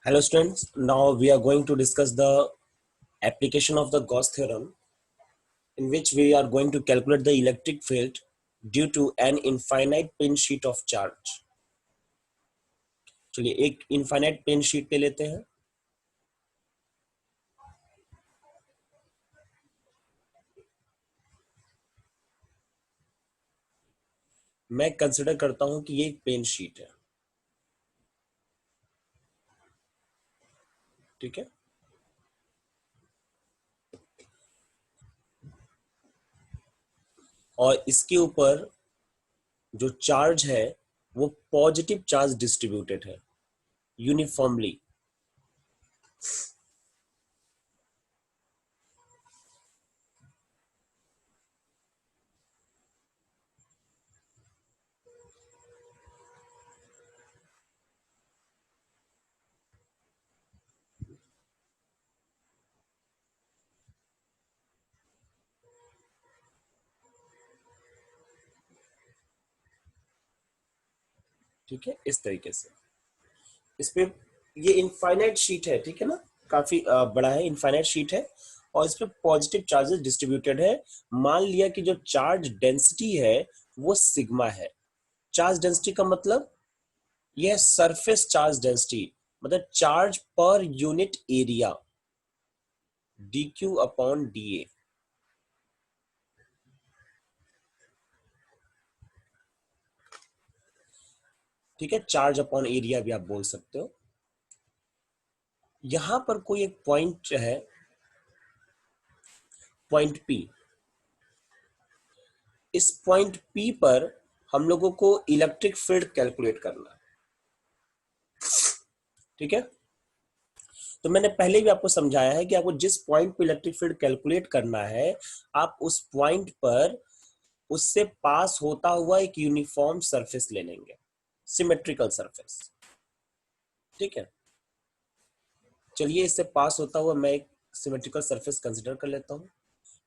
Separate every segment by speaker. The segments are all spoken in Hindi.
Speaker 1: Hello students, now we are going to discuss the application of the Gauss theorem in which we are going to calculate the electric field due to an infinite pin sheet of charge. चलिए एक infinite pin sheet ले लेते हैं. मैं कंसिडर करता हूं कि ये एक पेन शीट है. ठीक है, और इसके ऊपर जो चार्ज है वो पॉजिटिव चार्ज डिस्ट्रीब्यूटेड है यूनिफॉर्मली. ठीक है, इस तरीके से इस पे ये इनफाइनाइट शीट है. ठीक है ना, काफी बड़ा है, इनफाइनाइट शीट है और इस पे पॉजिटिव चार्जेस डिस्ट्रीब्यूटेड है. मान लिया कि जो चार्ज डेंसिटी है वो सिग्मा है. चार्ज डेंसिटी का मतलब यह सरफेस चार्ज डेंसिटी, मतलब charge per unit area dq upon dA. ठीक है, चार्ज अपॉन एरिया भी आप बोल सकते हो. यहां पर कोई एक पॉइंट है, पॉइंट P. इस पॉइंट P पर हम लोगों को इलेक्ट्रिक फील्ड कैलकुलेट करना है. ठीक है, तो मैंने पहले भी आपको समझाया है कि आपको जिस पॉइंट पे इलेक्ट्रिक फील्ड कैलकुलेट करना है, आप उस पॉइंट पर उससे पास होता हुआ एक यूनिफॉर्म सरफेस ले लेंगे, सिमेट्रिकल सरफेस. ठीक है, चलिए इससे पास होता हुआ मैं एक सिमेट्रिकल सरफेस कंसीडर कर लेता हूं.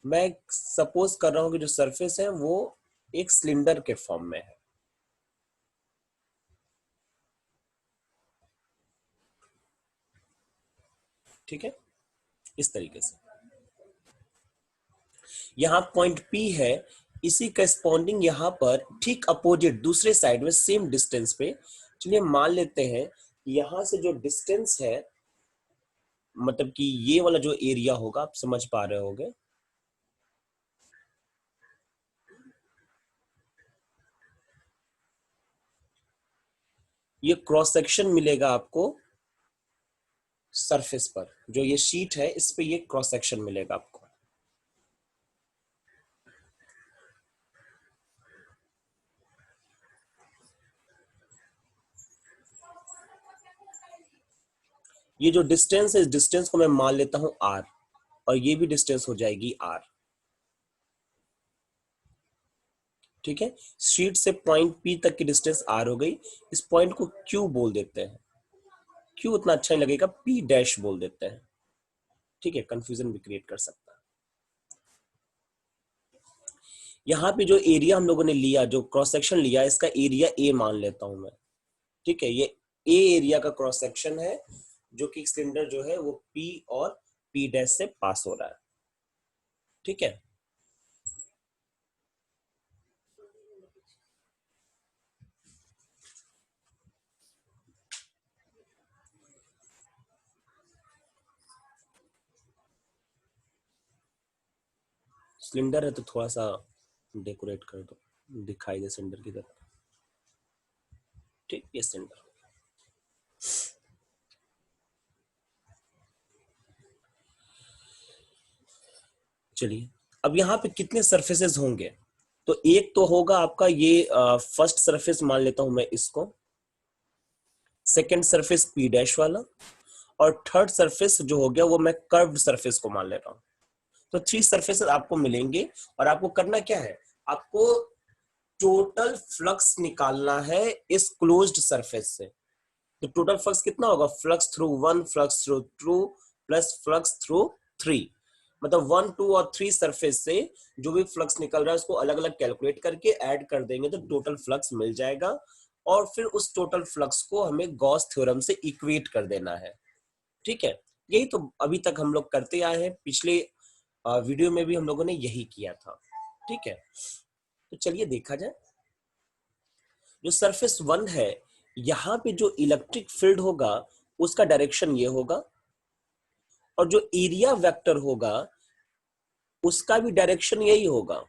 Speaker 1: मैं सपोज कर रहा हूं कि जो सरफेस है वो एक सिलेंडर के फॉर्म में है. ठीक है, इस तरीके से यहाँ पॉइंट P है, इसी करस्पॉन्डिंग यहाँ पर ठीक अपोजिट दूसरे साइड में सेम डिस्टेंस पे. चलिए मान लेते हैं यहाँ से जो डिस्टेंस है, मतलब कि ये वाला जो एरिया होगा, आप समझ पा रहे होंगे, ये क्रॉस सेक्शन मिलेगा आपको सरफेस पर. जो ये शीट है इस पे ये क्रॉस सेक्शन मिलेगा आपको. ये जो डिस्टेंस है, इस डिस्टेंस को मैं मान लेता हूं r, और ये भी डिस्टेंस हो जाएगी r. ठीक है, शीट से पॉइंट P तक की डिस्टेंस r हो गई. इस पॉइंट को Q बोल देते हैं. Q उतना अच्छा नहीं लगेगा, P डैश बोल देते हैं. ठीक है, कंफ्यूजन भी क्रिएट कर सकता है. यहाँ पे जो एरिया हम लोगों ने लिया, जो क्रॉस सेक्शन लिया, इसका एरिया A मान लेता हूं मैं. ठीक है, ये A एरिया का क्रॉस सेक्शन है जो कि सिलेंडर जो है वो P और P डैश से पास हो रहा है. ठीक है, सिलेंडर है तो थोड़ा सा डेकोरेट कर दो, दिखाई दे सिलेंडर की तरह. ठीक, ये सिलेंडर. चलिए, अब यहाँ पे कितने सरफेसेस होंगे? तो एक तो होगा आपका ये फर्स्ट सरफेस मान लेता हूं मैं इसको, सेकेंड सरफेस P डैश वाला, और थर्ड सरफेस जो हो गया वो मैं कर्व्ड सरफेस को मान ले रहा हूं. तो 3 सरफेसेस आपको मिलेंगे और आपको करना क्या है, आपको टोटल फ्लक्स निकालना है इस क्लोज्ड सरफेस से. तो टोटल फ्लक्स कितना होगा, flux through 1 flux through 2 plus flux through 3. मतलब 1 2 और 3 सरफेस से जो भी फ्लक्स निकल रहा है उसको अलग अलग कैलकुलेट करके ऐड कर देंगे तो टोटल फ्लक्स मिल जाएगा. और फिर उस टोटल फ्लक्स को हमें गॉस थ्योरम से इक्वेट कर देना है। ठीक है, यही तो अभी तक हम लोग करते आए हैं, पिछले वीडियो में भी हम लोगों ने यही किया था। ठीक है, तो चलिए देखा जाए। जो सरफेस 1 है, यहाँ पे जो इलेक्ट्रिक फील्ड होगा उसका डायरेक्शन ये होगा, और जो एरिया वेक्टर होगा उसका भी डायरेक्शन यही होगा।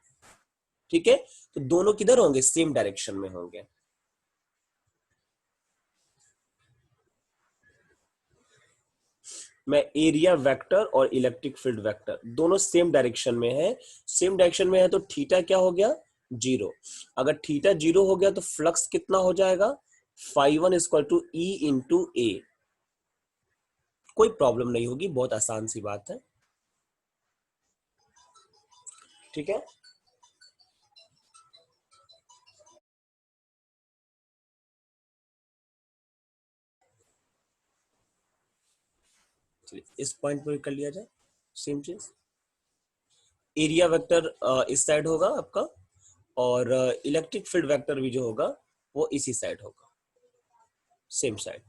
Speaker 1: ठीक है, तो दोनों किधर होंगे? सेम डायरेक्शन में होंगे। मैं एरिया वेक्टर और इलेक्ट्रिक फील्ड वेक्टर दोनों सेम डायरेक्शन में है। सेम डायरेक्शन में है तो थीटा क्या हो गया? 0। अगर थीटा 0 हो गया तो फ्लक्स कितना हो जाएगा? φ1 इक्वल टू ई इंटू ए। कोई प्रॉब्लम नहीं होगी, बहुत आसान सी बात है। ठीक है, चलिए इस पॉइंट पर कर लिया जाए। सेम चीज, एरिया वेक्टर इस साइड होगा आपका, और इलेक्ट्रिक फील्ड वेक्टर भी जो होगा वो इसी साइड होगा, सेम साइड।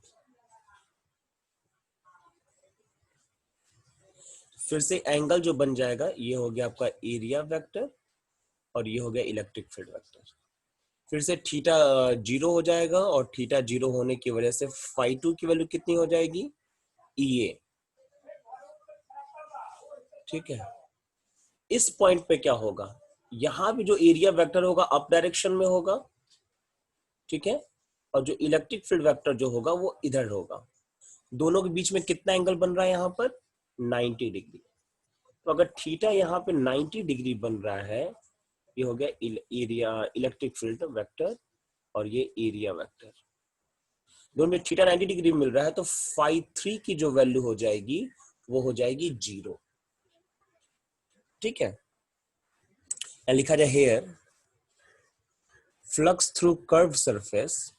Speaker 1: फिर से एंगल जो बन जाएगा ये हो गया आपका एरिया वेक्टर, और ये हो गया इलेक्ट्रिक फील्ड वेक्टर। फिर से थीटा 0 हो जाएगा, और थीटा 0 होने की वजह से φ2 की वैल्यू कितनी हो जाएगी? ई ए। ठीक है, इस पॉइंट पे क्या होगा? यहां भी जो एरिया वेक्टर होगा अप डायरेक्शन में होगा। ठीक है, और जो इलेक्ट्रिक फील्ड वेक्टर जो होगा वो इधर होगा। दोनों के बीच में कितना एंगल बन रहा है यहाँ पर? 90 डिग्री। तो अगर थीटा यहाँ पे 90 डिग्री बन रहा है, ये हो गया एरिया इलेक्ट्रिक फील्ड वेक्टर, और ये एरिया वेक्टर। दोनों में थीटा 90 डिग्री मिल रहा है, तो φ3 की जो वैल्यू हो जाएगी वो हो जाएगी 0। ठीक है, लिखा जाए here flux through curve surface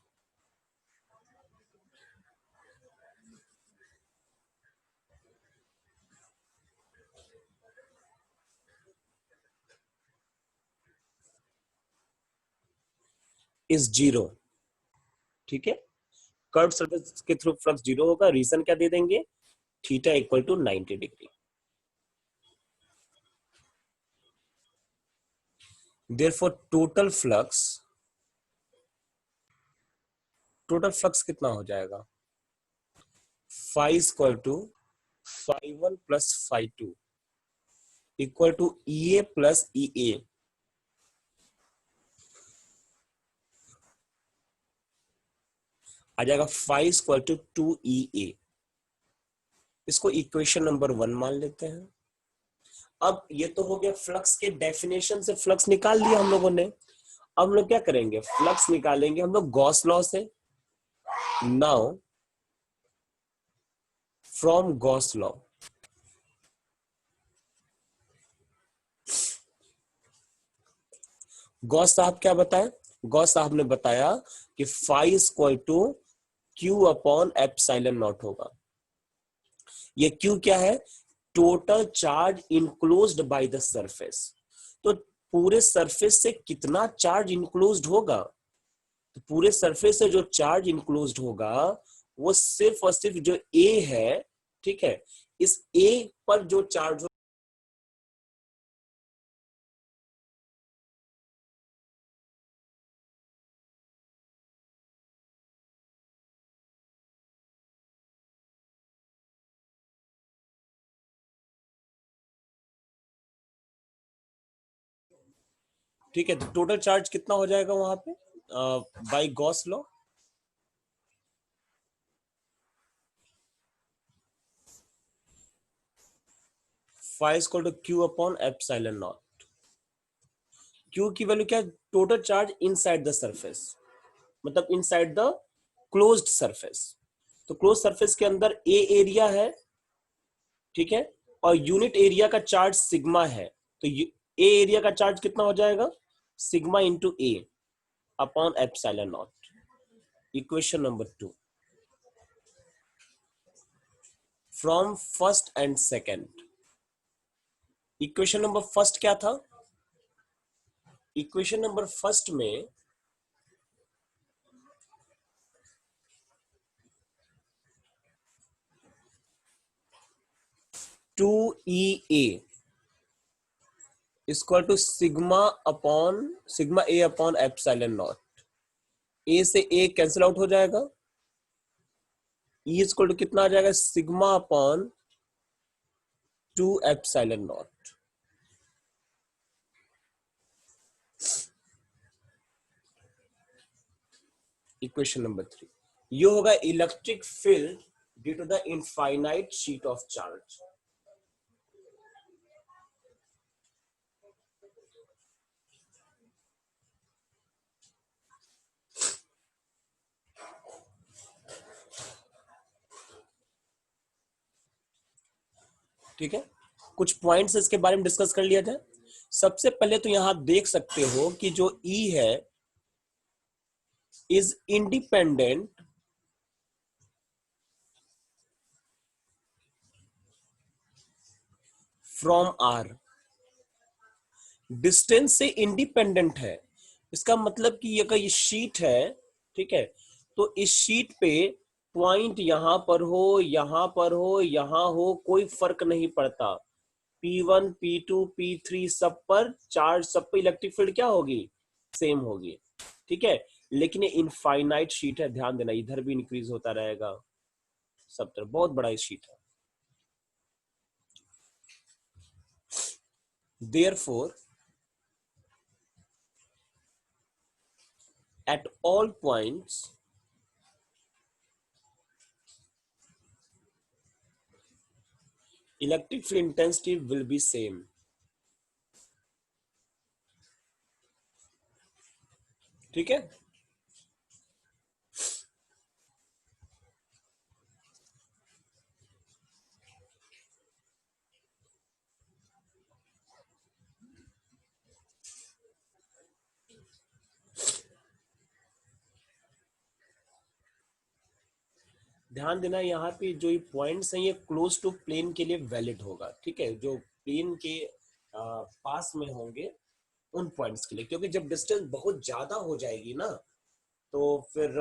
Speaker 1: is 0। ठीक है, कर्व सरफेस के थ्रू फ्लक्स 0 होगा। रीजन क्या दे देंगे? Theta equal to 90 degree. Therefore total flux कितना हो जाएगा? Phi equal to φ1 plus φ2 equal to E A plus E A. आ जाएगा phi equal to 2 E A. इसको इक्वेशन नंबर 1 मान लेते हैं। अब ये तो हो गया फ्लक्स के डेफिनेशन से फ्लक्स निकाल लिया हम लोगों ने। अब हम लोग क्या करेंगे? फ्लक्स निकालेंगे हम लोग गॉस लॉ से। Now from Gauss law, Gauss साहब क्या बताए? गॉस साहब ने बताया कि phi equal to q upon epsilon naught होगा। ये क्यू क्या है? Total charge enclosed by the surface. तो पूरे सरफेस से कितना चार्ज इनक्लोज्ड होगा? तो पूरे सरफेस से जो चार्ज इनक्लोज्ड होगा वो सिर्फ और सिर्फ जो ए है, ठीक है, इस ए पर जो चार्ज हो, ठीक है, तो टोटल चार्ज कितना हो जाएगा वहां पे by Gauss law? Phi equal to q upon epsilon naught. Q की वैल्यू क्या है? Total charge inside the surface, मतलब इनसाइड द क्लोज्ड सरफेस। तो क्लोज सरफेस के अंदर ए एरिया है, ठीक है, और यूनिट एरिया का चार्ज सिग्मा है। तो ए एरिया का चार्ज कितना हो जाएगा? Sigma into A upon epsilon naught. Equation number 2 from first and second. Equation number first क्या था? इक्वेशन नंबर फर्स्ट में 2EA equal to sigma A upon epsilon naught. A से ए कैंसिल आउट हो जाएगा, ई इक्वल टू कितना आ जाएगा, sigma upon 2 epsilon naught. Equation number 3 ये होगा electric field due to the infinite sheet of charge. ठीक है, कुछ पॉइंट्स इसके बारे में डिस्कस कर लिया जाए। सबसे पहले तो यहां देख सकते हो कि जो E है is independent from R, distance से इंडिपेंडेंट है। इसका मतलब कि अगर ये शीट है, ठीक है, तो इस शीट पे पॉइंट यहां पर हो, यहां पर हो, यहां हो, कोई फर्क नहीं पड़ता। P1 P2 P3 सब पर चार्ज, सब पे इलेक्ट्रिक फील्ड क्या होगी, सेम होगी। ठीक है, लेकिन ये इनफाइनाइट शीट है, ध्यान देना, इधर भी इंक्रीज होता रहेगा सब तरफ, बहुत बड़ा शीट है। Therefore, at all points electric field intensity will be same। ठीक है, ध्यान देना यहाँ पे जो ये पॉइंट्स हैं ये क्लोज टू प्लेन के लिए वैलिड होगा। ठीक है, जो प्लेन के पास में होंगे उन पॉइंट्स के लिए, क्योंकि जब डिस्टेंस बहुत ज्यादा हो जाएगी ना तो फिर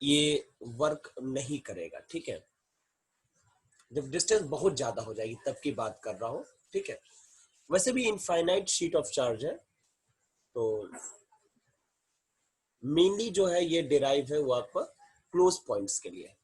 Speaker 1: ये वर्क नहीं करेगा। ठीक है, जब डिस्टेंस बहुत ज्यादा हो जाएगी तब की बात कर रहा हूं। ठीक है, वैसे भी इनफाइनाइट शीट ऑफ चार्ज है, तो मेनली जो है ये डिराइव है वो आपका क्लोज पॉइंट्स के लिए।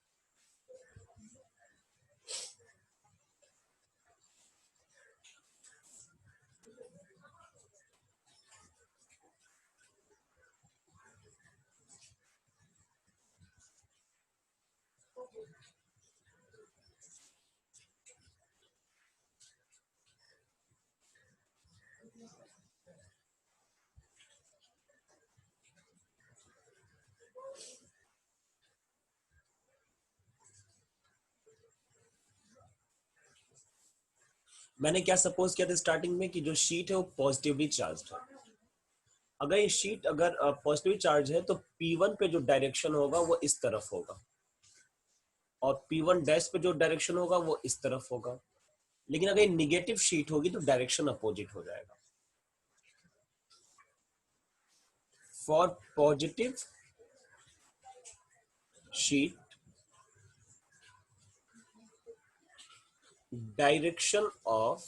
Speaker 1: मैंने क्या सपोज किया था स्टार्टिंग में कि जो शीट है वो पॉजिटिवली चार्ज्ड है। अगर ये शीट अगर पॉजिटिव चार्ज है तो P1 पे जो डायरेक्शन होगा वो इस तरफ होगा, और P1 डैश पे जो डायरेक्शन होगा वो इस तरफ होगा। लेकिन अगर ये निगेटिव शीट होगी तो डायरेक्शन अपोजिट हो जाएगा। For positive sheet direction of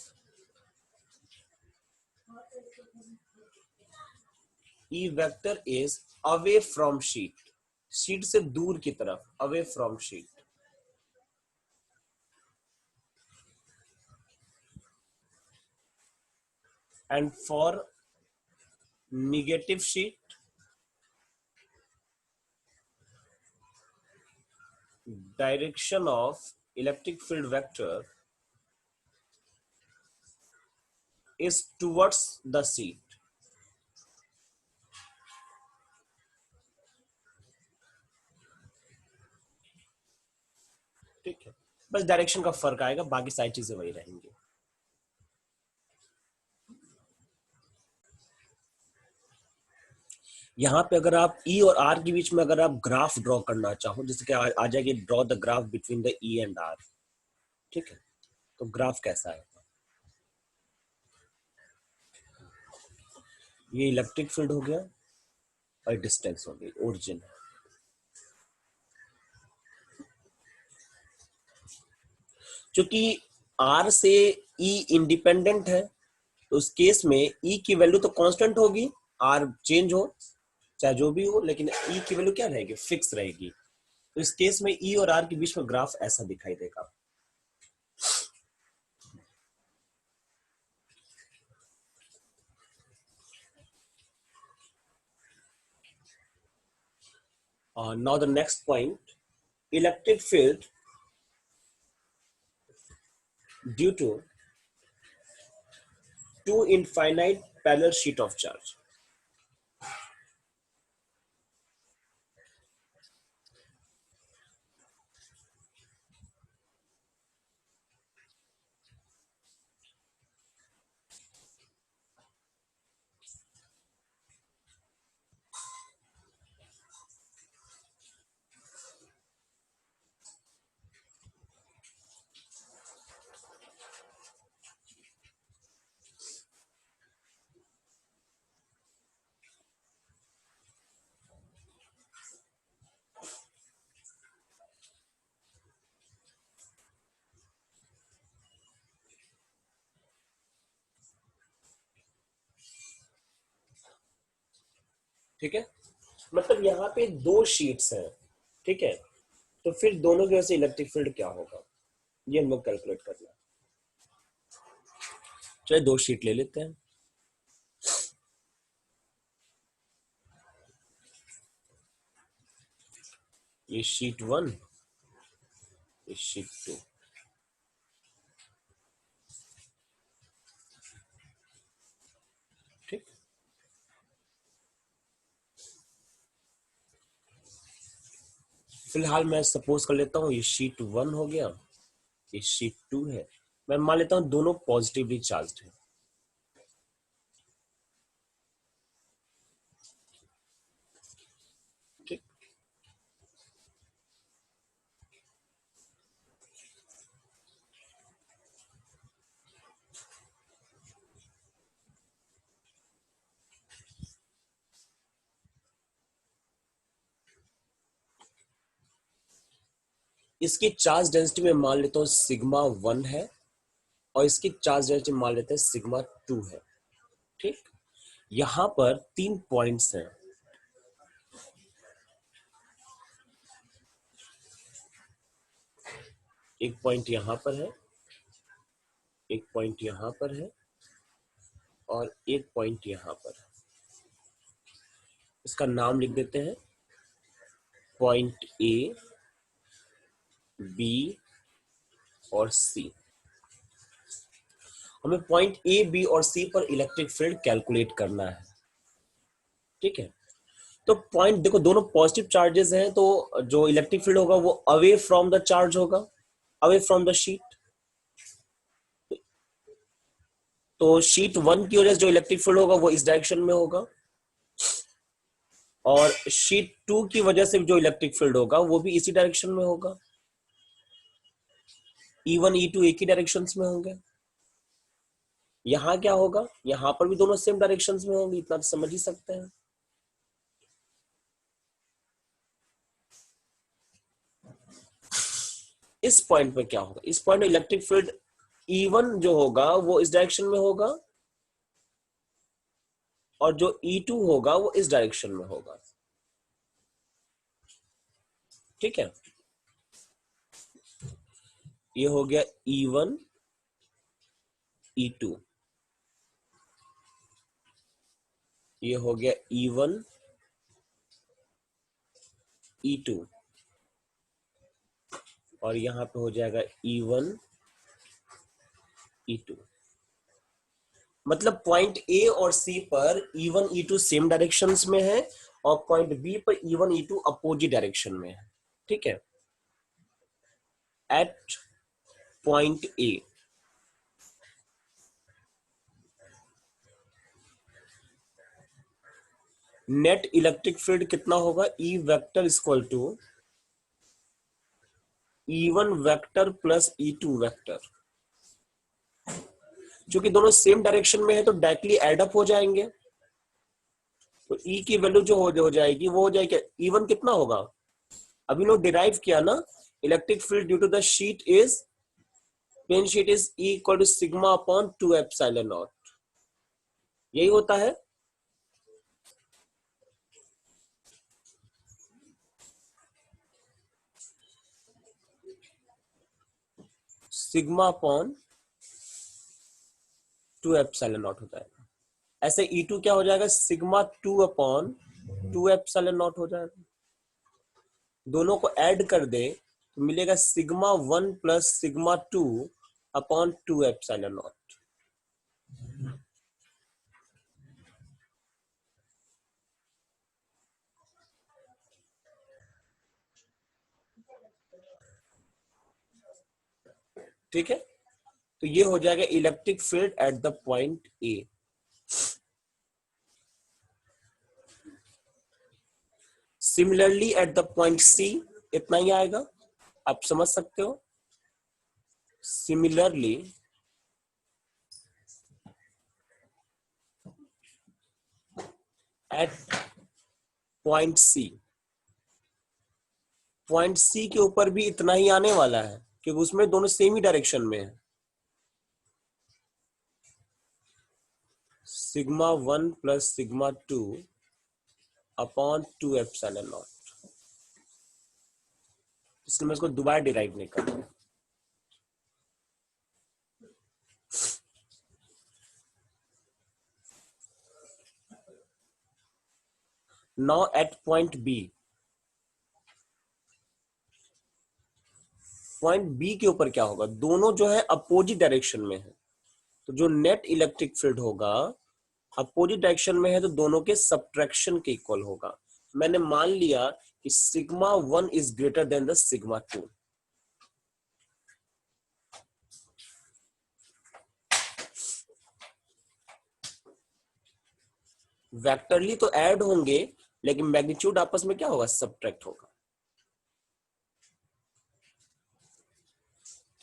Speaker 1: E vector is away from sheet, sheet से दूर की तरफ, away from sheet. And for negative sheet direction of electric field vector is towards the seat। ठीक है, बस डायरेक्शन का फर्क आएगा, बाकी सारी चीजें वही रहेंगी। यहाँ पे अगर आप E और R के बीच में अगर आप ग्राफ ड्रॉ करना चाहो, जैसे कि आ जाएगी draw the graph between the E and R। ठीक है, तो ग्राफ कैसा है, ये इलेक्ट्रिक फील्ड हो गया और डिस्टेंस हो गई, ओरिजिन। क्योंकि आर से ई इंडिपेंडेंट है, तो उस केस में ई की वैल्यू तो कांस्टेंट होगी, आर चेंज हो चाहे जो भी हो, लेकिन ई की वैल्यू क्या रहेगी, फिक्स रहेगी। तो इस केस में ई और आर के बीच में ग्राफ ऐसा दिखाई देगा। Now the next point, electric field due to two infinite parallel sheet of charge. ठीक है, मतलब यहाँ पे दो शीट्स हैं, ठीक है, तो फिर दोनों की वजह से इलेक्ट्रिक फील्ड क्या होगा ये हम लोग कैलकुलेट करना है। चलिए दो शीट ले लेते हैं। ये शीट 1, ये शीट 2। ठीक, फिलहाल मैं सपोज कर लेता हूँ ये शीट 1 हो गया, ये शीट 2 है। मैं मान लेता हूँ दोनों पॉजिटिवली चार्ज्ड है। ठीक, इसकी चार्ज डेंसिटी में मान लेता हूँ सिग्मा 1 है, और इसकी चार्ज डेंसिटी मान लेते हैं सिग्मा 2 है। ठीक, यहां पर 3 पॉइंट्स हैं। एक पॉइंट यहां पर है, एक पॉइंट यहां पर है, और एक पॉइंट यहां पर है। इसका नाम लिख देते हैं, पॉइंट ए, बी और सी। हमें पॉइंट ए, बी और सी पर इलेक्ट्रिक फील्ड कैलकुलेट करना है। ठीक है, तो पॉइंट देखो दोनों पॉजिटिव चार्जेस हैं, तो जो इलेक्ट्रिक फील्ड होगा वो अवे फ्रॉम द चार्ज होगा, अवे फ्रॉम द शीट। तो शीट 1 की वजह से जो इलेक्ट्रिक फील्ड होगा वो इस डायरेक्शन में होगा, और शीट 2 की वजह से जो इलेक्ट्रिक फील्ड होगा वो भी इसी डायरेक्शन में होगा। E1 E2 एक ही डायरेक्शन में होंगे। यहां क्या होगा, यहां पर भी दोनों सेम डायरेक्शन में होंगे, इतना तो समझ ही सकते हैं। इस पॉइंट पे क्या होगा, इस पॉइंट में इलेक्ट्रिक फील्ड E1 जो होगा वो इस डायरेक्शन में होगा, और जो E2 होगा वो इस डायरेक्शन में होगा। ठीक है, ये हो गया E1 E2, ये हो गया E1 E2, और यहां पे हो जाएगा E1 E2। मतलब पॉइंट ए और सी पर E1 E2 सेम डायरेक्शंस में है, और पॉइंट बी पर E1 E2 अपोजिट डायरेक्शन में है। ठीक है, at point A net electric field कितना होगा, E vector equal to E1 vector plus E2 vector. क्योंकि दोनों सेम डायरेक्शन में है तो डायरेक्टली एड अप हो जाएंगे, तो E की वैल्यू जो हो जाएगी वो हो जाएगी E1 कितना होगा, अभी लोग डिराइव किया ना, electric field due to the sheet is plane sheet is E equal to sigma upon 2 epsilon naught, यही होता है। सिग्मा अपॉन 2 एप्सिलॉन नॉट होता है। ऐसे E2 क्या हो जाएगा, सिग्मा 2 अपॉन 2 एप्सिलॉन नॉट हो जाएगा। दोनों को ऐड कर दे तो मिलेगा sigma 1 plus sigma 2 upon 2 epsilon naught. ठीक है, तो ये हो जाएगा electric field at the point A. Similarly at the point C इतना ही आएगा, आप समझ सकते हो। Similarly at point C, point C के ऊपर भी इतना ही आने वाला है क्योंकि उसमें दोनों सेम ही डायरेक्शन में है। Sigma 1 plus sigma 2 upon 2 epsilon naught, इसलिए मैं इसको दोबारा डिराइव नहीं कर रहा। Now at point B, point B के ऊपर क्या होगा, दोनों जो है अपोजिट डायरेक्शन में है, तो जो नेट इलेक्ट्रिक फील्ड होगा अपोजिट डायरेक्शन में है तो दोनों के सब्ट्रैक्शन के इक्वल होगा। मैंने मान लिया कि sigma 1 is greater than the sigma 2। Vectorially तो ऐड होंगे लेकिन मैग्नीट्यूड आपस में क्या होगा, सब्ट्रैक्ट होगा।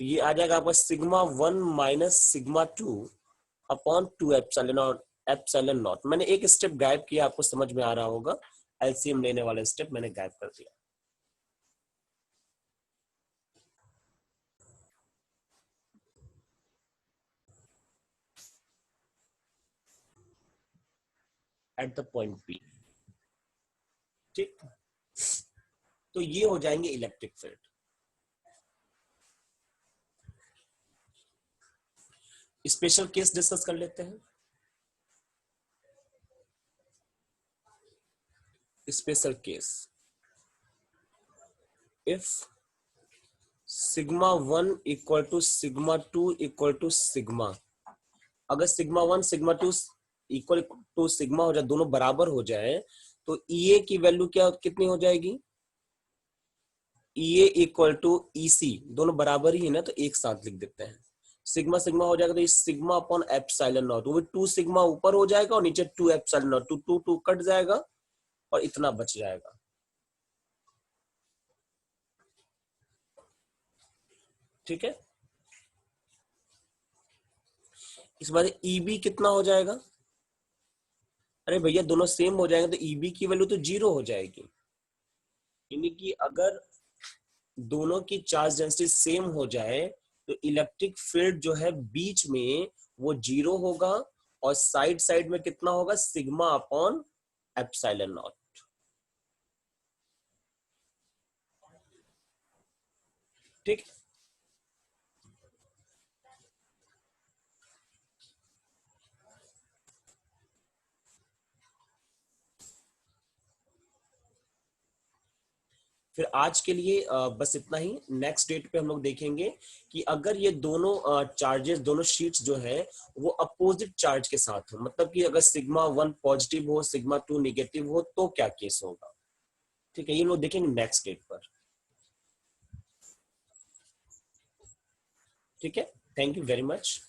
Speaker 1: तो ये आ जाएगा आपका sigma 1 minus sigma 2 upon 2 epsilon not. मैंने एक स्टेप गायब किया, आपको समझ में आ रहा होगा, एलसीएम लेने वाला स्टेप मैंने गायब कर दिया। एट द पॉइंट बी, ठीक, तो ये हो जाएंगे electric field. Special case discuss कर लेते हैं। Special case, if sigma 1 equal to sigma 2 equal to sigma, अगर sigma 1 sigma 2 equal to sigma हो जाए, दोनों बराबर हो जाए, तो ईए की वैल्यू क्या कितनी हो जाएगी, ईए इक्वल टू ईसी, दोनों बराबर ही है ना, तो एक साथ लिख देते हैं। सिग्मा सिग्मा हो जाएगा तो सिग्मा अपॉन एप्सिलॉन नॉट, वो 2 सिग्मा ऊपर हो जाएगा और नीचे 2 एप्सिलॉन नॉट, 2 2 2 कट जाएगा और इतना बच जाएगा। ठीक है, इस बार ईबी कितना हो जाएगा, अरे भैया दोनों सेम हो जाएंगे तो ईबी की वैल्यू तो 0 हो जाएगी। यानी कि अगर दोनों की चार्ज डेंसिटी सेम हो जाए तो इलेक्ट्रिक फील्ड जो है बीच में वो 0 होगा और साइड साइड में कितना होगा, सिग्मा अपॉन एप्सिलॉन नॉट। ठीक, फिर आज के लिए बस इतना ही। नेक्स्ट डेट पे हम लोग देखेंगे कि अगर ये दोनों चार्जेस, दोनों शीट्स जो है वो अपोजिट चार्ज के साथ हो, मतलब कि अगर सिग्मा 1 पॉजिटिव हो सिग्मा 2 निगेटिव हो तो क्या केस होगा। ठीक है, ये लोग देखेंगे नेक्स्ट डेट पर। ठीक है, थैंक यू वेरी मच।